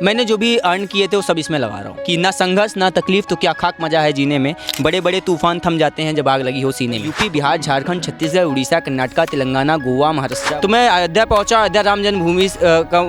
मैंने जो भी अर्न किए थे वो सब इसमें लगा रहा हूँ कि ना संघर्ष ना तकलीफ तो क्या खाक मजा है जीने में। बड़े बड़े तूफान थम जाते हैं जब आग लगी हो सीने में। यूपी, बिहार, झारखंड, छत्तीसगढ़, उड़ीसा, कर्नाटक, तेलंगाना, गोवा, महाराष्ट्र। तो मैं अयोध्या पहुंचा। अयोध्या राम जन्मभूमि का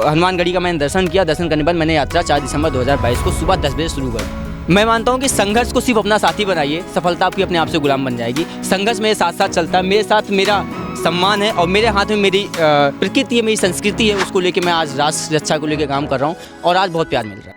हनुमानगढ़ी का मैंने दर्शन किया। दर्शन करने के बाद मैंने यात्रा 4 दिसंबर 2022 को सुबह 10 बजे शुरू कर। मैं मानता हूँ कि संघर्ष को सिर्फ अपना साथी बनाइए, सफलता आपकी अपने आप से गुलाम बन जाएगी। संघर्ष मेरे साथ साथ चलता है, मेरे साथ मेरा सम्मान है और मेरे हाथ में मेरी प्रकृति है, मेरी संस्कृति है। उसको लेके मैं आज राष्ट्र रक्षा को लेके काम कर रहा हूँ और आज बहुत प्यार मिल रहा है।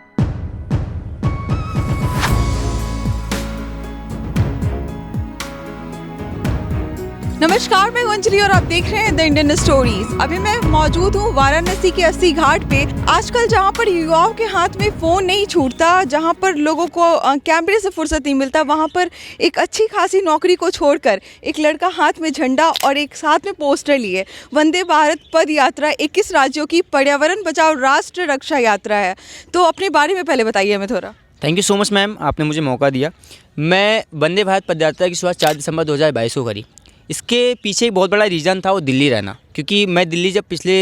नमस्कार, मैं अंजलि और आप देख रहे हैं द इंडियन स्टोरीज। अभी मैं मौजूद हूँ वाराणसी के 80 घाट पे। आजकल जहाँ पर युवाओं के हाथ में फ़ोन नहीं छूटता, जहाँ पर लोगों को कैमरे से फुर्सत नहीं मिलता, वहाँ पर एक अच्छी खासी नौकरी को छोड़कर एक लड़का हाथ में झंडा और एक साथ में पोस्टर लिए वंदे भारत पद यात्रा 21 राज्यों की पर्यावरण बचाओ राष्ट्र रक्षा यात्रा है। तो अपने बारे में पहले बताइए हमें थोड़ा। Thank you so much ma'am, आपने मुझे मौका दिया। मैं वंदे भारत पद यात्रा की शुरुआत 4 दिसंबर 2022 को करी। इसके पीछे एक बहुत बड़ा रीज़न था वो दिल्ली रहना, क्योंकि मैं दिल्ली जब पिछले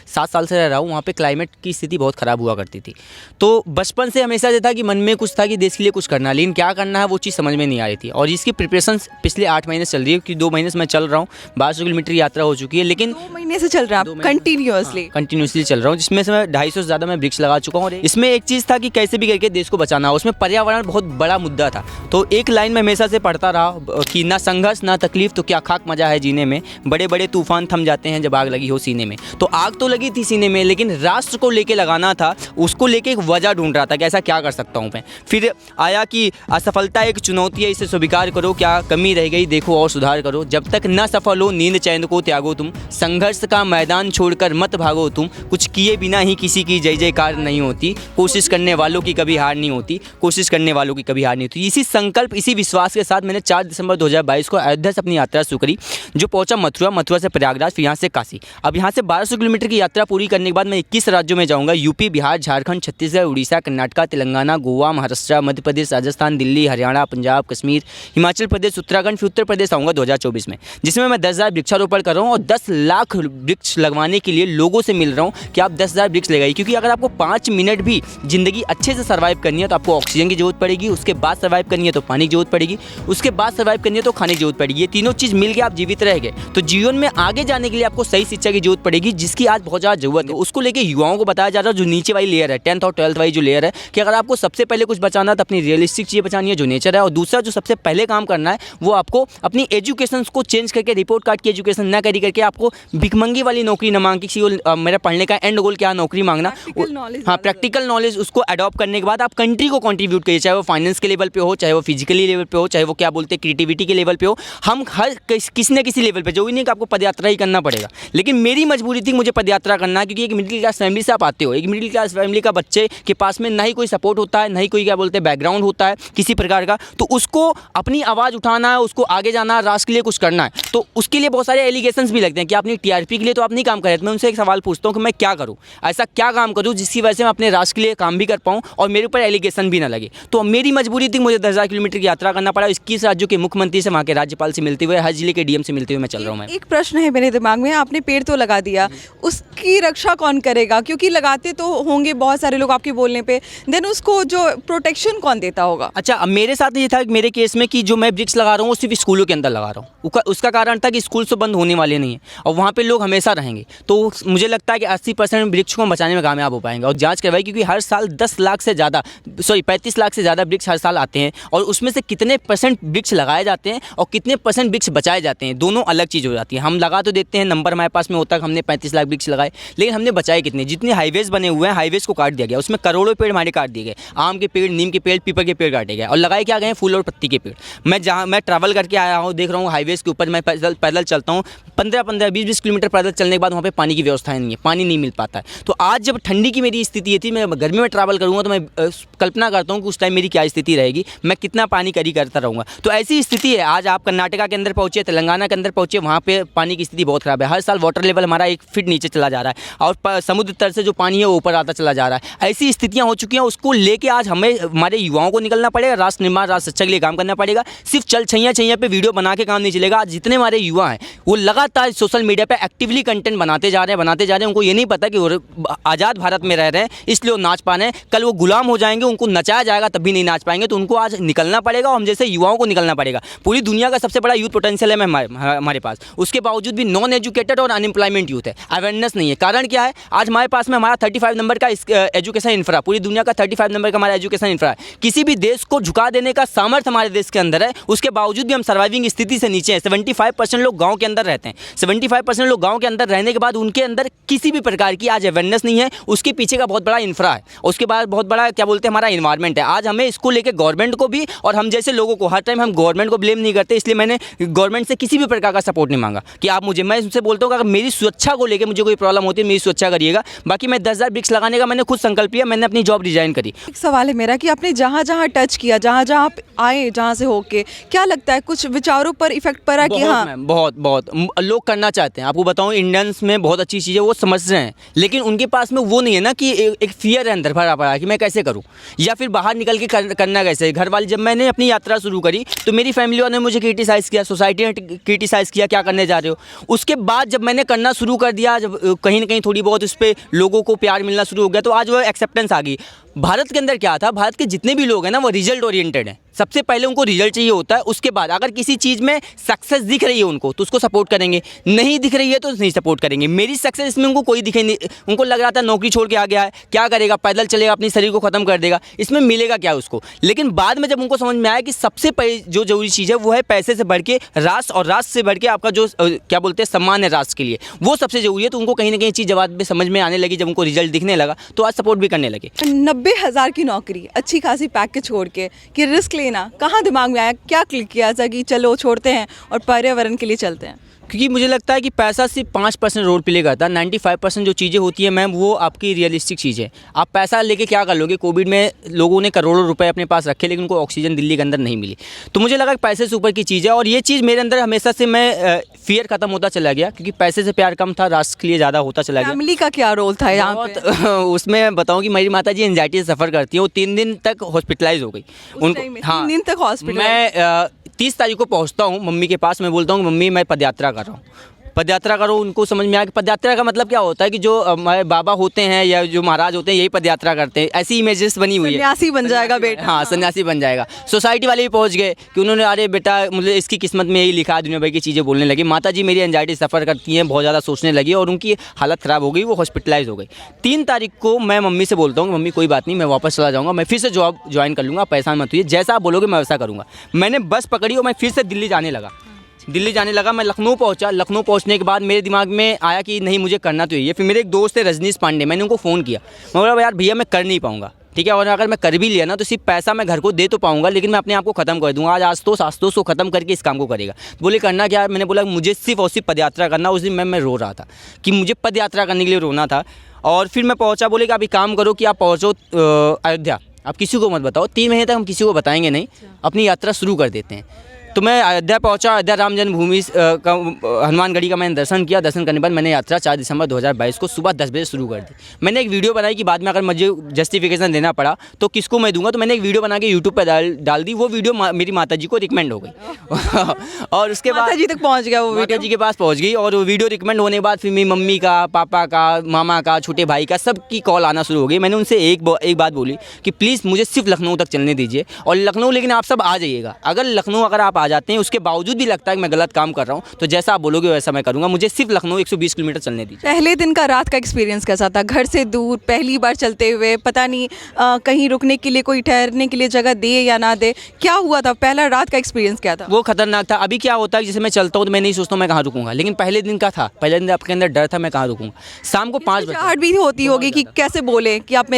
7 साल से रह रहा हूँ, वहाँ पे क्लाइमेट की स्थिति बहुत ख़राब हुआ करती थी। तो बचपन से हमेशा ये था कि मन में कुछ था कि देश के लिए कुछ करना, लेकिन क्या करना है वो चीज़ समझ में नहीं आ रही थी। और इसकी प्रिपरेशन पिछले 8 महीने चल रही है, क्योंकि 2 महीने से मैं चल रहा हूँ। 1200 किलोमीटर यात्रा हो चुकी है, लेकिन 2 महीने से चल रहा है कंटिन्यूसली चल रहा हूँ, जिसमें से मैं 250 से ज़्यादा मैं वृक्ष लगा चुका हूँ। और इसमें एक चीज़ था कि कैसे भी करके देश को बचाना हो, उसमें पर्यावरण बहुत बड़ा मुद्दा था। तो एक लाइन में हमेशा से पढ़ता रहा कि ना संघर्ष ना तकलीफ तो क्या खाक मजा है जीने में। बड़े बड़े तूफान थम जाते हैं जब आग लगी हो सीने में। तो आग तो लगी थी सीने में, लेकिन राष्ट्र को लेके लगाना था, उसको लेके एक वजह ढूंढ रहा था कि ऐसा क्या कर सकता हूँ मैं। फिर आया कि असफलता एक चुनौती है, इसे स्वीकार करो, क्या कमी रह गई देखो और सुधार करो। जब तक न सफल हो नींद चैन को त्यागो तुम, संघर्ष का मैदान छोड़कर मत भागो तुम। कुछ किए बिना ही किसी की जय जयकार नहीं होती, कोशिश करने वालों की कभी हार नहीं होती, कोशिश करने वालों की कभी हार नहीं होती। इसी संकल्प, इसी विश्वास के साथ मैंने 4 दिसंबर 2022 को अयोध्या से अपनी यात्रा शुरू करी, जो पहुंचा मथुरा, मथुरा से प्रयागराज, फिर यहाँ से काशी। अब यहाँ से 1200 किलोमीटर की यात्रा पूरी करने के बाद मैं 21 राज्यों में जाऊँगा। यूपी, बिहार, झारखंड, छत्तीसगढ़, उड़ीसा, कर्नाटक, तेलंगाना, गोवा, महाराष्ट्र, मध्य प्रदेश, राजस्थान, दिल्ली, हरियाणा, पंजाब, कश्मीर, हिमाचल प्रदेश, उत्तराखंड, फिर उत्तर प्रदेश आऊँगा 2024 में, जिसमें मैं 10,000 वृक्षारोपण कर रहा हूँ और 10 लाख वृक्ष लगवाने के लिए लोगों से मिल रहा हूँ कि आप 10,000 वृक्ष लगाइए। क्योंकि अगर आपको 5 मिनट भी ज़िंदगी अच्छे से सर्वाइव करनी है तो आपको ऑक्सीजन की जरूरत पड़ेगी, उसके बाद सर्वाइव करनी है तो पानी की जरूरत पड़ेगी, उसके बाद सर्वाइव करनी है तो खाने की जरूरत पड़ेगी। ये तीनों चीज़ मिल के आप जीवित रह गए। तो जीवन में आगे जाने के लिए आपको सही शिक्षा की जरूरत पड़ेगी, जिसकी आज बहुत ज़्यादा जरूरत है। उसको लेके युवाओं को बताया जा रहा है, जो नीचे वाली लेयर है, 10th और 12th वाली जो लेयर है, कि अगर आपको सबसे पहले कुछ बचाना है तो अपनी रियलिस्टिक चीज़ें बचानी है, जो नेचर है। और दूसरा जो सबसे पहले काम करना है वो आपको अपनी एजुकेशन को चेंज करके, रिपोर्ट कार्ड की एजुकेशन ना करी करके, आपको भिखमंगी वाली नौकरी न मांग के, मेरा पढ़ने का एंड गोल क्या नौकरी मांगना, हाँ प्रैक्टिकल नॉलेज उसको अडॉप्ट करने के बाद आप कंट्री को कंट्रीब्यूट करिए, चाहे वो फाइनेंस के लेवल पे हो, चाहे वो फिजिकली लेवल पे हो, चाहे वो क्या बोलते हैं क्रिएटिविटी के लेवल पे हो। हम हर किसी न किसी लेवल पे, जो भी नहीं कि आपको पदयात्रा ही करना पड़ेगा, लेकिन मेरी मजबूरी थी मुझे पदयात्रा करना, क्योंकि एक मिडिल क्लास फैमिली से आप आते हो। एक मिडिल क्लास फैमिली का बच्चे के पास में ना ही कोई सपोर्ट होता है, ना ही कोई क्या बोलते हैं बैकग्राउंड होता है किसी प्रकार का। तो उसको अपनी आवाज़ उठाना है, उसको आगे जाना है, राष्ट्र के लिए कुछ करना है, तो उसके लिए बहुत सारे एलिगेशंस भी लगते हैं कि आपने टीआरपी के लिए तो आप नहीं काम कर रहे। मैं उनसे एक सवाल पूछता हूँ कि मैं क्या करूँ, ऐसा क्या काम करूँ जिसकी वजह से मैं अपने राष्ट्र के लिए काम भी कर पाऊँ और मेरे ऊपर एलिगेशन भी ना लगे। तो मेरी मजबूरी थी, मुझे 10,000 किलोमीटर की यात्रा करना पड़ा। 21 राज्यों के मुख्यमंत्री से, वहाँ के राज्यपाल से मिलते हुए, हर जिले के डीएम से मिलते हुए मैं चल रहा हूँ। एक प्रश्न है मेरे दिमाग में, आपने पेड़ तो लगा दिया, उसकी रक्षा कौन करेगा? क्योंकि लगाते तो होंगे बहुत सारे लोग आपके बोलने पे, देन उसको जो प्रोटेक्शन कौन देता होगा? अच्छा, अब मेरे साथ ये था कि मेरे केस में कि जो मैं वृक्ष लगा रहा हूँ वो सिर्फ स्कूलों के अंदर लगा रहा हूँ। उसका कारण था कि स्कूल तो बंद होने वाले नहीं है और वहाँ पे लोग हमेशा रहेंगे। तो मुझे लगता है कि 80% वृक्ष को बचाने में कामयाब हो पाएंगे। और जांच करवाई, क्योंकि हर साल 35 लाख से ज़्यादा वृक्ष हर साल आते हैं, और उसमें से कितने % वृक्ष लगाए जाते हैं और कितने % वृक्ष बचाए जाते हैं, दोनों अलग चीज़ हो जाती है। हम लगा तो देते हैं, नंबर हमारे पास में होता है, हमने 35 लाख वृक्ष लगाए, लेकिन हमने बचाए कितने? जितने हाईवेज बने हुए हैं, हाईवेज को काट दिया गया, उसमें करोड़ों पेड़ हमारे काट दिए गए। आम के पेड़, नीम के पेड़, पीपल के पेड़ काटे गए और लगाए क्या गए? फूल और पत्ती के पेड़। मैं ट्रैवल करके आया हूँ, देख रहा हूँ हाईवेज के ऊपर मैं पैदल चलता हूँ, 15-15, 20-20 किलोमीटर पैदल चलने के बाद वहाँ पे पानी की व्यवस्था नहीं है, पानी नहीं मिल पाता है। तो आज जब ठंडी की मेरी स्थिति ये थी, मैं गर्मी में ट्रैवल करूँगा तो मैं कल्पना करता हूँ कि उस टाइम मेरी क्या स्थिति रहेगी, मैं कितना पानी कैरी करता रहूँगा। तो ऐसी स्थिति है। आज आप कर्नाटका के अंदर पहुँचे, तेलंगाना के अंदर पहुँचे, वहाँ पे पानी की स्थिति बहुत ख़राब है। हर साल वाटर लेवल हमारा 1 फीट नीचे चला जा रहा है और समुद्र तल से जो पानी है वो ऊपर आता चला जा रहा है। ऐसी स्थितियाँ हो चुकी हैं, उसको लेके आज हमें हमारे युवाओं को निकलना पड़ेगा, राष्ट्र निर्माण, राष्ट्र रक्षा के लिए काम करना पड़ेगा। सिर्फ चल छैया पे वीडियो बना के काम नहीं चलेगा। आज जितने हमारे युवा हैं वो लगातार सोशल मीडिया पे एक्टिवली कंटेंट बनाते जा रहे हैं। उनको ये नहीं पता कि वो आज़ाद भारत में रह रहे हैं इसलिए वो नाच पा रहे हैं। कल वो गुलाम हो जाएंगे, उनको नचाया जाएगा तब भी नहीं नाच पाएंगे। तो उनको आज निकलना पड़ेगा और हम जैसे युवाओं को निकलना पड़ेगा। पूरी दुनिया का सबसे बड़ा यूथ पोटेंशियल है हमारे पास, उसके बावजूद भी नॉन एजुकेटेड और अनएम्प्लॉयमेंट यूथ है, अवेयरनेस नहीं है। कारण क्या है? आज हमारे पास में हमारा 35 नंबर का एजुकेशन इंफ्रा, पूरी दुनिया का 35 नंबर का हमारा एजुकेशन इंफ्रा है। किसी भी देश को झुका देने का सामर्थ्य हमारे देश के अंदर है, उसके बावजूद भी हम सर्वाइविंग स्थिति से नीचे हैं। 75% लोग गाँव के अंदर रहते हैं। 75% लोग गाँव के अंदर रहने के बाद उनके अंदर किसी भी प्रकार की आज अवेयरनेस नहीं है। उसके पीछे का बहुत बड़ा इंफ्रा है, उसके बाद बहुत बड़ा क्या बोलते हैं हमारा इन्वायरमेंट है। आज हमें इसको लेकर गवर्नमेंट को भी और हम जैसे लोगों को, हर टाइम हम गवर्नमेंट को ब्लेम नहीं करते, इसलिए मैंने गवर्नमेंट से किसी भी प्रकार का सपोर्ट नहीं मांगा कि आप मुझे, मैं उनसे बोलता हूँ कि अगर मेरी सुरक्षा को लेकर मुझे कोई प्रॉब्लम होती है मेरी सुरक्षा करिएगा। बाकी मैं 10,000 वृक्ष लगाने का मैंने खुद संकल्प लिया, मैंने अपनी जॉब रिजाइन करी। एक सवाल है मेरा कि आपने जहाँ जहाँ टच किया, जहाँ जहाँ आप आए, जहाँ से होके, क्या लगता है कुछ विचारों पर इफेक्ट पड़ा कि हाँ? बहुत लोग करना चाहते हैं। आपको बताऊं, इंडियंस में बहुत अच्छी चीज़ें वो समझ रहे हैं, लेकिन उनके पास में वो नहीं है ना कि एक फियर है अंदर भरा पड़ा कि मैं कैसे करूं या फिर बाहर निकल के करना कैसे। घर वाले, जब मैंने अपनी यात्रा शुरू करी तो मेरी फैमिली वालों ने मुझे क्रिटिसाइज़ किया, सोसाइटी ने क्रिटिसाइज़ किया, क्या करने जा रहे हो। उसके बाद जब मैंने करना शुरू कर दिया, जब कहीं ना कहीं थोड़ी बहुत उस पर लोगों को प्यार मिलना शुरू हो गया, तो आज वो एक्सेप्टेंस आ गई। भारत के अंदर क्या था, भारत के जितने भी लोग हैं ना वो रिजल्ट ओरिएंटेड हैं। सबसे पहले उनको रिजल्ट चाहिए होता है, उसके बाद अगर किसी चीज़ में सक्सेस दिख रही है उनको तो उसको सपोर्ट करेंगे, नहीं दिख रही है तो नहीं सपोर्ट करेंगे। मेरी सक्सेस इसमें उनको कोई दिखे नहीं, उनको लग रहा था नौकरी छोड़ के आ गया है, क्या करेगा, पैदल चलेगा, अपने शरीर को ख़त्म कर देगा, इसमें मिलेगा क्या उसको। लेकिन बाद में जब उनको समझ में आया कि सबसे पहले जो जरूरी चीज़ है वो है पैसे से बढ़ के राष्ट्र, और राष्ट्र से बढ़ के आपका जो क्या बोलते हैं सम्मान है राष्ट्र के लिए, वो सबसे जरूरी है। तो उनको कहीं ना कहीं चीज़ जवाब में समझ में आने लगी, जब उनको रिजल्ट दिखने लगा तो आज सपोर्ट भी करने लगे। 90,000 की नौकरी, अच्छी खासी पैकेज छोड़ के कि रिस्क लेना कहाँ दिमाग में आया, क्या क्लिक किया था कि चलो छोड़ते हैं और पर्यावरण के लिए चलते हैं? क्योंकि मुझे लगता है कि पैसा सिर्फ 5% रोल प्ले करता है, 95% जो चीज़ें होती है मैम वो आपकी रियलिस्टिक चीज़ है। आप पैसा लेके क्या कर लोगे? कोविड में लोगों ने करोड़ों रुपए अपने पास रखे लेकिन उनको ऑक्सीजन दिल्ली के अंदर नहीं मिली। तो मुझे लगा कि पैसे से ऊपर की चीज़ है, और ये चीज़ मेरे अंदर हमेशा से मैं फियर खत्म होता चला गया, क्योंकि पैसे से प्यार कम था, राष्ट्र के लिए ज़्यादा होता चला गया। फैमिली का क्या रोल था यहाँ पे? उसमें बताऊँ कि मेरी माता जी एंजाइटी से सफ़र करती है, वो 3 दिन तक हॉस्पिटलाइज हो गई। उनको 3 दिन तक हॉस्पिटल? मैं 30 तारीख को पहुँचता हूँ मम्मी के पास, मैं बोलता हूँ मम्मी मैं पदयात्रा कर रहा हूँ, पदयात्रा करो। उनको समझ में आया कि पदयात्रा का मतलब क्या होता है, कि जो हमारे बाबा होते हैं या जो महाराज होते हैं यही पदयात्रा करते हैं, ऐसी इमेजेस बनी हुई है। सन्यासी बन जाएगा बेटा। हाँ, सन्यासी बन जाएगा। सोसाइटी वाले भी पहुंच गए कि उन्होंने, अरे बेटा मुझे इसकी किस्मत में यही लिखा है, दुनिया भर की चीज़ें बोलने लगी। माता जी मेरी एंजाइटी सफ़र करती हैं, बहुत ज़्यादा सोचने लगी और उनकी हालत ख़राब हो गई, वो हॉस्पिटलाइज हो गई। 3 तारीख को मैं मम्मी से बोलता हूँ मम्मी कोई बात नहीं, मैं वापस चला जाऊँगा, मैं फिर से जॉब ज्वाइन कर लूँगा, पैसा मत हुई, जैसा आप बोलोगे मैं वैसा करूँगा। मैंने बस पकड़ी और मैं फिर से दिल्ली जाने लगा। मैं लखनऊ पहुंचा। लखनऊ पहुंचने के बाद मेरे दिमाग में आया कि नहीं मुझे करना तो ये। फिर मेरे एक दोस्त है रजनीश पांडे, मैंने उनको फ़ोन किया, मैं बोला यार भैया मैं कर नहीं पाऊंगा, ठीक है, और अगर मैं कर भी लिया ना तो सिर्फ पैसा मैं घर को दे तो पाऊंगा, लेकिन मैं अपने आप को ख़त्म कर दूंगा। आज आस्तोस को ख़त्म करके इस काम को करेगा। तो बोले करना क्या है? मैंने बोला मुझे सिर्फ और सिर्फ पदयात्रा करना। उस दिन मैं रो रहा था कि मुझे पदयात्रा करने के लिए रोना था। और फिर मैं पहुँचा, बोले कि आप एक काम करो कि आप पहुँचो अयोध्या, आप किसी को मत बताओ, 3 महीने तक हम किसी को बताएंगे नहीं, अपनी यात्रा शुरू कर देते हैं। तो मैं अयोध्या पहुंचा। अयोध्या राम जन्मभूमि का हनुमानगढ़ी का मैंने दर्शन किया। दर्शन करने के बाद मैंने यात्रा 4 दिसंबर 2022 को सुबह 10 बजे शुरू कर दी। मैंने एक वीडियो बनाई कि बाद में अगर मुझे जस्टिफिकेशन देना पड़ा तो किसको मैं दूंगा, तो मैंने एक वीडियो बना के यूट्यूब पर डाल दी। वो वीडियो मेरी माता जी को रिकमेंड हो गई और उसके बाद माता जी तक पहुँच गया वो वीडियो, माता जी के पास पहुँच गई। और वो वीडियो रिकमेंड होने के बाद फिर मेरी मम्मी का, पापा का, मामा का, छोटे भाई का, सबकी कॉल आना शुरू हो गई। मैंने उनसे एक बात बोली कि प्लीज़ मुझे सिर्फ लखनऊ तक चलने दीजिए, और लखनऊ लेकिन आप सब आ जाइएगा। अगर लखनऊ अगर आप आ जाते हैं, उसके बावजूद भी लगता है कि मैं गलत काम कर रहा हूँ, तो जैसा आप बोलोगे वैसा मैं करूँगा, मुझे सिर्फ लखनऊ 120 किलोमीटर चलने दीजिए। पहले दिन का रात का एक्सपीरियंस कैसा था? घर से दूर, पहली बार चलते हुए, पता नहीं कहीं रुकने के लिए, कोई ठहरने के लिए जगह दे या ना दे, क्या हुआ था? पहला रात का एक्सपीरियंस क्या था? वो खतरनाक था। अभी क्या होता है, जैसे मैं चलता हूँ तो मैं नहीं सोचता हूँ मैं कहाँ रुकूंगा, लेकिन पहले दिन का था, पहले दिन आपके अंदर डर था मैं कहाँ रुकूंगा। शाम को 5 बजे आहट भी होती होगी कि कैसे बोले कि आप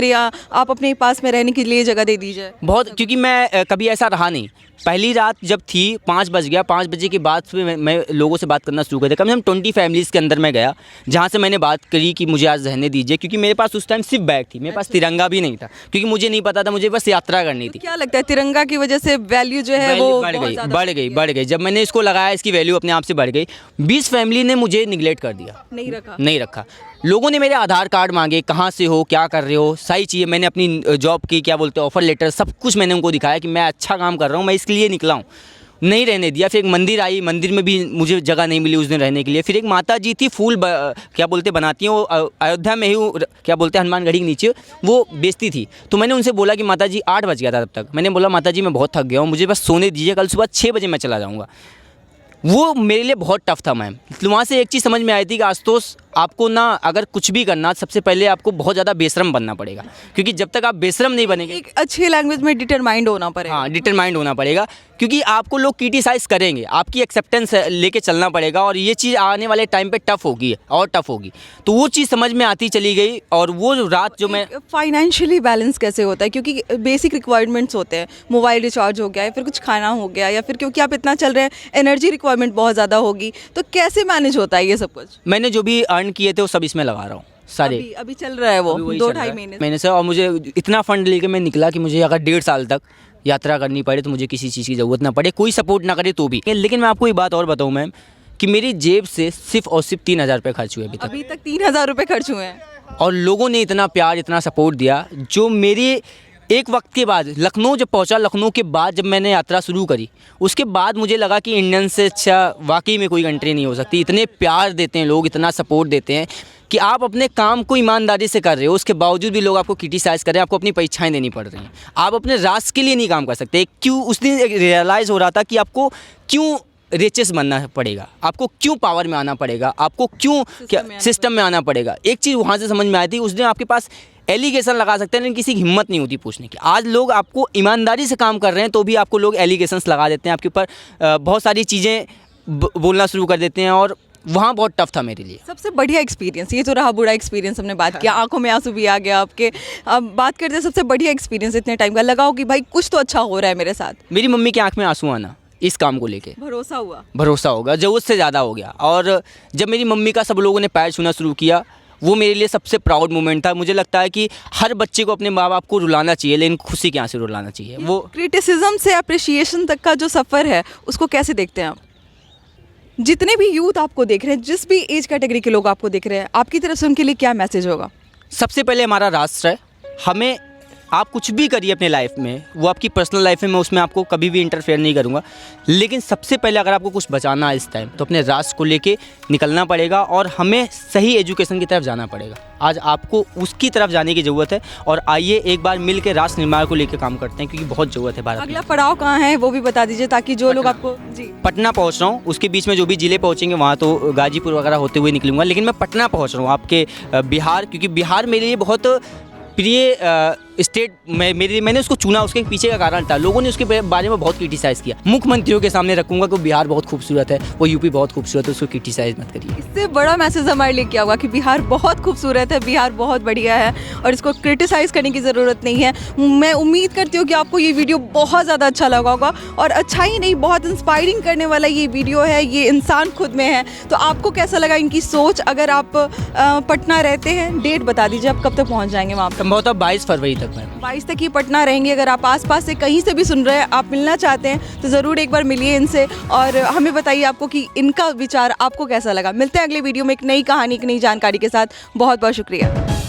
आप अपने पास में रहने के लिए जगह दे दीजिए। बहुत, क्योंकि मैं कभी ऐसा रहा नहीं। पहली रात जब थी 5 बज गया, 5 बजे के बाद फिर मैं लोगों से बात करना शुरू कर दिया। कम से कम 20 फैमिलीज़ के अंदर मैं गया, जहाँ से मैंने बात करी कि मुझे आज रहने दीजिए, क्योंकि मेरे पास उस टाइम सिर्फ बैग थी, मेरे पास तिरंगा भी नहीं था, क्योंकि मुझे नहीं पता था, मुझे बस यात्रा करनी थी। क्या लगता है तिरंगा की वजह से वैल्यू जो है वो बढ़ गई। जब मैंने इसको लगाया इसकी वैल्यू अपने आप से बढ़ गई। 20 फैमिली ने मुझे निगलेक्ट कर दिया, नहीं रखा। लोगों ने मेरे आधार कार्ड मांगे, कहाँ से हो, क्या कर रहे हो, सही चाहिए। मैंने अपनी जॉब की क्या बोलते हैं ऑफ़र लेटर सब कुछ मैंने उनको दिखाया कि मैं अच्छा काम कर रहा हूँ, मैं इसके लिए निकला हूँ। नहीं रहने दिया। फिर एक मंदिर आई, मंदिर में भी मुझे जगह नहीं मिली उस दिन रहने के लिए। फिर एक माता जी थी क्या बोलते बनाती हैं वो, अयोध्या में ही क्या बोलते हैं हनुमानगढ़ी के नीचे वो बेचती थी। तो मैंने उनसे बोला कि माता जी 8 बज गया था तब तक, मैंने बोला माता जी मैं बहुत थक गया हूँ, मुझे बस सोने दीजिए, कल सुबह 6 बजे मैं चला जाऊँगा। वो मेरे लिए बहुत टफ था मैम। तो वहाँ से एक चीज़ समझ में आई थी कि आशुतोष आपको ना अगर कुछ भी करना, सबसे पहले आपको बहुत ज़्यादा बेशरम बनना पड़ेगा, क्योंकि जब तक आप बेशरम नहीं बनेंगे, एक अच्छी लैंग्वेज में डिटरमाइंड होना पड़ेगा। हाँ डिटरमाइंड होना पड़ेगा, क्योंकि आपको लोग क्रिटिसाइज़ करेंगे, आपकी एक्सेप्टेंस लेके चलना पड़ेगा और ये चीज़ आने वाले टाइम पे टफ होगी और टफ होगी। तो वो चीज़ समझ में आती चली गई। और वो रात जो मैं फाइनेंशियली बैलेंस कैसे होता है, क्योंकि बेसिक रिक्वायरमेंट्स होते हैं, मोबाइल रिचार्ज हो गया या फिर कुछ खाना हो गया, या फिर क्योंकि आप इतना चल रहे हैं एनर्जी रिक्वायरमेंट बहुत ज़्यादा होगी, तो कैसे मैनेज होता है ये सब कुछ? मैंने जो भी अर्न किए थे वो सब इसमें लगा रहा हूँ सारे। अभी चल रहा है वो अभी वही 2-2.5 चल रहा है महीने से। और मुझे इतना फंड लेके मैं निकला कि मुझे अगर 1.5 साल तक यात्रा करनी पड़े तो मुझे किसी चीज़ की ज़रूरत ना पड़े, कोई सपोर्ट ना करे तो भी। लेकिन मैं आपको एक बात और बताऊँ मैम कि मेरी जेब से सिर्फ और सिर्फ 3,000 रुपये खर्च हुए अभी तक 3,000 रुपये खर्च हुए हैं। और लोगों ने इतना प्यार, इतना सपोर्ट दिया, जो मेरे एक वक्त के बाद लखनऊ जब पहुंचा, लखनऊ के बाद जब मैंने यात्रा शुरू करी, उसके बाद मुझे लगा कि इंडियन से अच्छा वाकई में कोई कंट्री नहीं हो सकती। इतने प्यार देते हैं लोग, इतना सपोर्ट देते हैं कि आप अपने काम को ईमानदारी से कर रहे हो, उसके बावजूद भी लोग आपको क्रिटिसाइज़ कर रहे हैं, आपको अपनी परीक्षाएं देनी पड़ रही हैं, आप अपने राष्ट्र के लिए नहीं काम कर सकते। क्यों? उस दिन रियलाइज़ हो रहा था कि आपको क्यों रिचेस बनना पड़ेगा, आपको क्यों पावर में आना पड़ेगा, आपको क्यों क्या सिस्टम में आना पड़ेगा। एक चीज़ वहाँ से समझ में आई थी, उस दिन आपके पास एलिगेशन लगा सकते हैं लेकिन किसी की हिम्मत नहीं होती पूछने की। आज लोग आपको ईमानदारी से काम कर रहे हैं तो भी आपको लोग एलिगेशंस लगा देते हैं, आपके ऊपर बहुत सारी चीज़ें बोलना शुरू कर देते हैं। और वहाँ बहुत टफ था मेरे लिए। सबसे बढ़िया एक्सपीरियंस, ये तो रहा बुरा एक्सपीरियंस, हमने बात किया, आंखों में आंसू भी आ गया आपके। अब बात करते हैं सबसे बढ़िया एक्सपीरियंस इतने टाइम का, लगा हो कि भाई कुछ तो अच्छा हो रहा है मेरे साथ। मेरी मम्मी की आंख में आंसू आना इस काम को लेके, भरोसा हुआ, भरोसा होगा, ज़रूरत से ज़्यादा हो गया। और जब मेरी मम्मी का सब लोगों ने पैर छूना शुरू किया, वो मेरे लिए सबसे प्राउड मोमेंट था। मुझे लगता है कि हर बच्चे को अपने माँ बाप को रुलाना चाहिए, लेकिन खुशी के आंसू रुलाना चाहिए। वो क्रिटिसिज्म से अप्रिशिएशन तक का जो सफ़र है उसको कैसे देखते हैं आप? जितने भी यूथ आपको देख रहे हैं, जिस भी एज कैटेगरी के लोग आपको देख रहे हैं, आपकी तरफ से उनके लिए क्या मैसेज होगा? सबसे पहले हमारा राष्ट्र है, हमें आप कुछ भी करिए अपने लाइफ में, वो आपकी पर्सनल लाइफ है, मैं उसमें आपको कभी भी इंटरफेयर नहीं करूँगा, लेकिन सबसे पहले अगर आपको कुछ बचाना है इस टाइम तो अपने राष्ट्र को लेके निकलना पड़ेगा और हमें सही एजुकेशन की तरफ जाना पड़ेगा। आज आपको उसकी तरफ जाने की ज़रूरत है और आइए एक बार मिल के राष्ट्र निर्माण को लेकर काम करते हैं, क्योंकि बहुत ज़रूरत है भारत। अगला पड़ाव कहाँ है वो भी बता दीजिए, ताकि जो लोग आपको जी पटना पहुंच रहा हूँ, उसके बीच में जो भी ज़िले पहुंचेंगे वहाँ तो गाजीपुर वगैरह होते हुए निकलूँगा, लेकिन मैं पटना पहुँच रहा हूँ आपके बिहार, क्योंकि बिहार मेरे लिए बहुत प्रिय स्टेट मैंने उसको चुना, उसके पीछे का कारण था, लोगों ने उसके बारे में बहुत क्रिटिसाइज़ किया। मुख्यमंत्रियों के सामने रखूंगा कि बिहार बहुत खूबसूरत है, वो यूपी बहुत खूबसूरत है, उसको क्रिटिसाइज़ मत करिए। इससे बड़ा मैसेज हमारे लिए क्या होगा कि बिहार बहुत खूबसूरत है, बिहार बहुत बढ़िया है और इसको क्रिटिसाइज़ करने की ज़रूरत नहीं है। मैं उम्मीद करती हूँ कि आपको ये वीडियो बहुत ज़्यादा अच्छा लगा होगा, और अच्छा ही नहीं, बहुत इंस्पायरिंग करने वाला ये वीडियो है। ये इंसान खुद में है, तो आपको कैसा लगा इनकी सोच? अगर आप पटना रहते हैं, डेट बता दीजिए, आप कब तक पहुँच जाएंगे वहाँ पर? संभवतः 22 फरवरी तक। मैम 22 तक ही पटना रहेंगे। अगर आप आसपास से कहीं से भी सुन रहे हैं, आप मिलना चाहते हैं तो ज़रूर एक बार मिलिए इनसे और हमें बताइए आपको कि इनका विचार आपको कैसा लगा। मिलते हैं अगले वीडियो में एक नई कहानी, एक नई जानकारी के साथ। बहुत बहुत शुक्रिया।